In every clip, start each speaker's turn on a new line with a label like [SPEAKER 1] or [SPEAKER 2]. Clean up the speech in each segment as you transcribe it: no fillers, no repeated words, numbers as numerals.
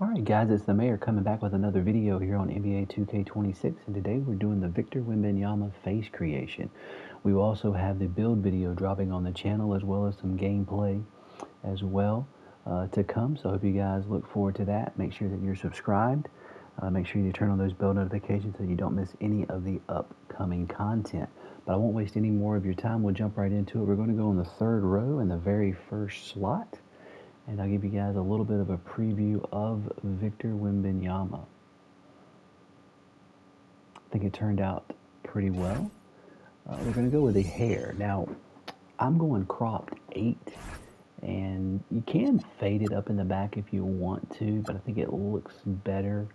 [SPEAKER 1] Alright guys, it's the Mayor coming back with another video here on NBA 2K26, and today we're doing the Victor Wembanyama face creation. We will also have the build video dropping on the channel as well as some gameplay as well to come, so I hope you guys look forward to that. Make sure that you're subscribed. Make sure you turn on those bell notifications so you don't miss any of the upcoming content. But I won't waste any more of your time. We'll jump right into it. We're going to go in the third row in the very first slot. And I'll give you guys a little bit of a preview of Victor Wembanyama. I think it turned out pretty well. We're going to go with the hair. Now, I'm going cropped 8, and you can fade it up in the back if you want to, but I think it looks better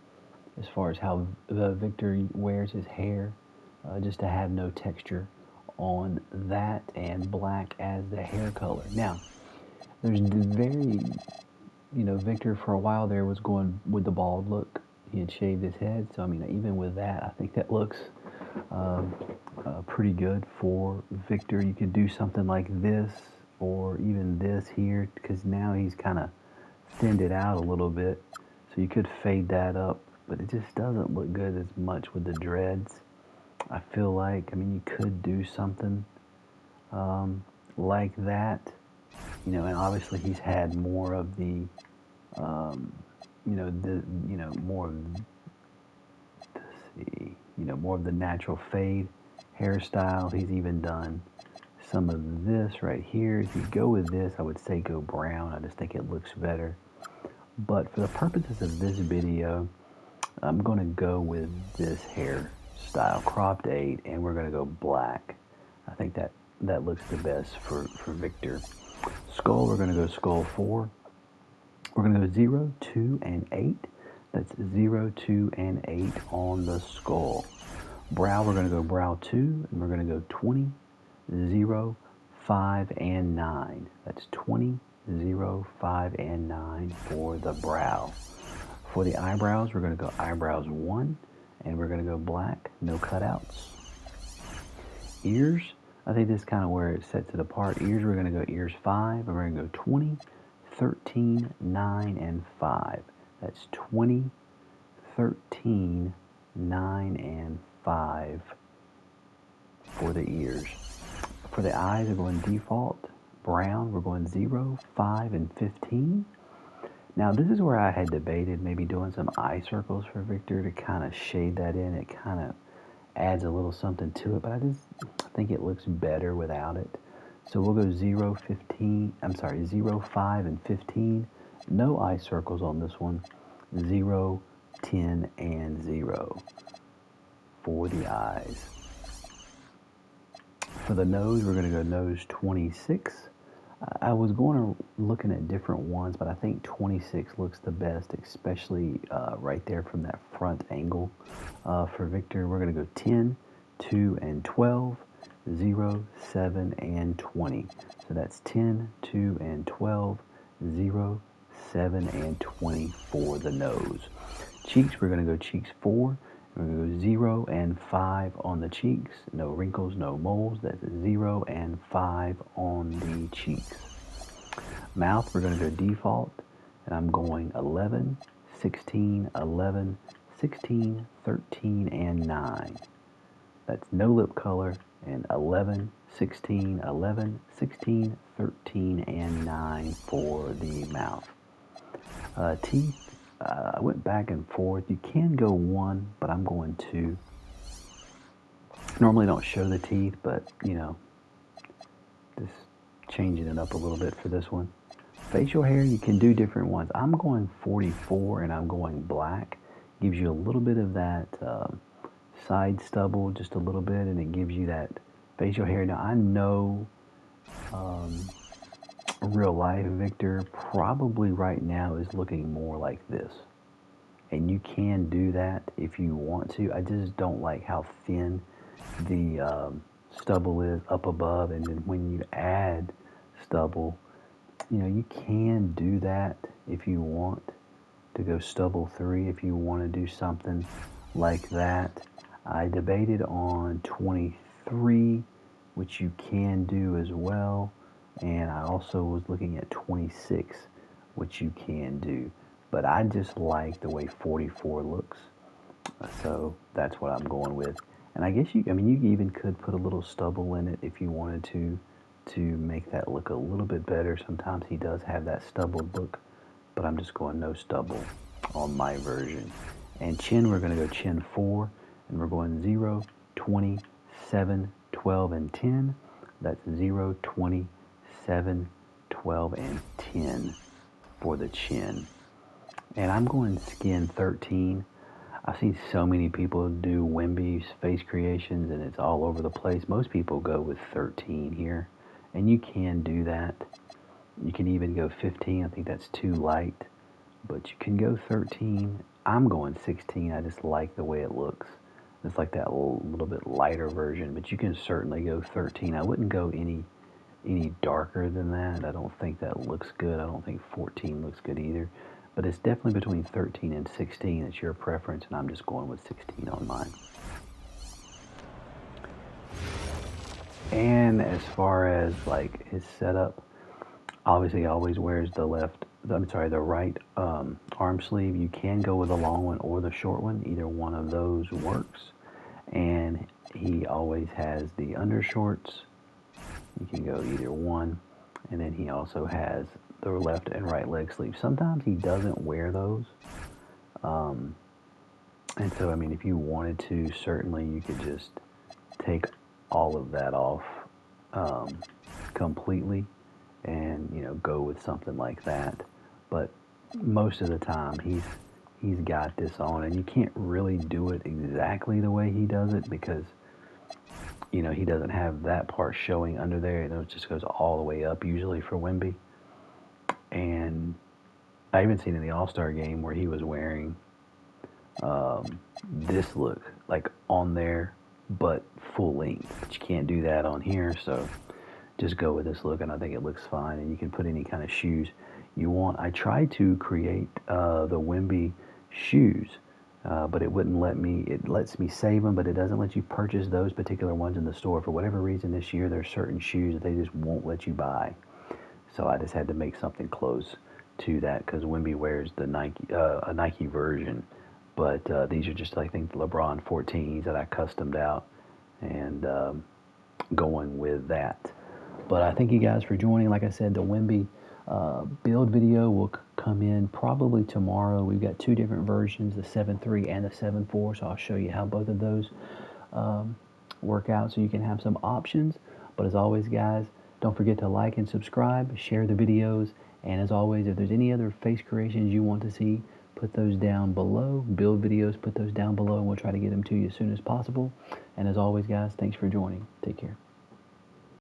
[SPEAKER 1] as far as how Victor wears his hair, just to have no texture on that and black as the hair color. Now, there's very Victor for a while there was going with the bald look. He had shaved his head, so I mean, even with that, I think that looks pretty good for Victor. You could do something like this, or even this here, because now he's kind of thinned it out a little bit. So you could fade that up, but it just doesn't look good as much with the dreads. I feel like, I mean, you could do something like that, and obviously he's had more of the more of, more of the natural fade hairstyle. He's even done some of this right here. If you go with this, I would say go brown. I just think it looks better. But for the purposes of this video, I'm going to go with this hairstyle, cropped 8, and we're going to go black. I think that looks the best for Victor. Skull, we're going to go skull 4. We're going to go 0, 2, and 8. That's 0, 2, and 8 on the skull. Brow, we're going to go brow 2, and we're going to go 20, 0, 5, and 9. That's 20, 0, 5, and 9 for the brow. For the eyebrows, we're going to go eyebrows 1, and we're going to go black, no cutouts. Ears, I think this is kind of where it sets it apart. Ears, we're going to go ears 5, and we're going to go 20, 13, 9, and 5. That's 20, 13, 9, and 5 for the ears. For the eyes, we're going default. Brown, we're going 0, 5, and 15. Now, this is where I had debated maybe doing some eye circles for Victor to kind of shade that in. It kind of adds a little something to it, but I just think it looks better without it. So we'll go 0, 5, and 15. No eye circles on this one. 0, 10, and 0 for the eyes. For the nose, we're going to go nose 26. I was looking at different ones, but I think 26 looks the best, especially right there from that front angle. For Victor, we're going to go 10, 2, and 12, 0, 7, and 20. So that's 10, 2, and 12, 0, 7, and 20 for the nose. Cheeks, we're going to go cheeks 4. We're going to go 0 and 5 on the cheeks. No wrinkles, no moles. That's 0 and 5 on the cheeks. Mouth, we're going to go default. And I'm going 11, 16, 11, 16, 13, and 9. That's no lip color. And 11, 16, 11, 16, 13, and 9 for the mouth. Teeth, I went back and forth. You can go 1, but I'm going 2. Normally don't show the teeth, but, just changing it up a little bit for this one. Facial hair, you can do different ones. I'm going 44, and I'm going black. Gives you a little bit of that side stubble, just a little bit, and it gives you that facial hair. Now, I know real life Victor probably right now is looking more like this. And you can do that if you want to. I just don't like how thin the stubble is up above. And then when you add stubble, you can do that if you want to go stubble 3, if you want to do something like that. I debated on 23, which you can do as well. And I also was looking at 26, which you can do. but I just like the way 44 looks. So that's what I'm going with. And I guess I mean, you even could put a little stubble in it if you wanted to make that look a little bit better. Sometimes he does have that stubbled look, but I'm just going no stubble on my version. And chin, we're going to go chin 4, and we're going 0, 20, 7, 12, and 10. That's 0, 20, 7, 12, and 10 for the chin. And I'm going skin 13. I've seen so many people do Wemby's face creations, and it's all over the place. Most people go with 13 here, and you can do that. You can even go 15. I think that's too light, but you can go 13. I'm going 16. I just like the way it looks. It's like that little bit lighter version, but you can certainly go 13. I wouldn't go any darker than that. I don't think that looks good. I don't think 14 looks good either. But it's definitely between 13 and 16. It's your preference, and I'm just going with 16 on mine. And as far as like his setup, obviously he always wears the right arm sleeve. You can go with the long one or the short one. Either one of those works. And he always has the undershorts. You can go either one. And then he also has the left and right leg sleeves. Sometimes he doesn't wear those. And so, I mean, if you wanted to, certainly you could just take all of that off completely and, go with something like that. But most of the time, he's got this on, and you can't really do it exactly the way he does it because, he doesn't have that part showing under there. It just goes all the way up usually for Wemby. And I even seen in the All-Star game where he was wearing this look, like on there, but full length. But you can't do that on here, so just go with this look, and I think it looks fine. And you can put any kind of shoes you want. I tried to create the Wemby shoes, but it wouldn't let me. It lets me save them, but it doesn't let you purchase those particular ones in the store. For whatever reason this year, there's certain shoes that they just won't let you buy. So I just had to make something close to that because Wemby wears the a Nike version. But these are just, I think, the LeBron 14s that I customed out and going with that. But I thank you guys for joining. Like I said, the Wemby build video will come in probably tomorrow. We've got two different versions, the 7.3 and the 7.4, so I'll show you how both of those work out so you can have some options. But as always, guys, don't forget to like and subscribe, share the videos, and as always, if there's any other face creations you want to see, put those down below. Build videos, put those down below, and we'll try to get them to you as soon as possible. And as always, guys, thanks for joining. Take care.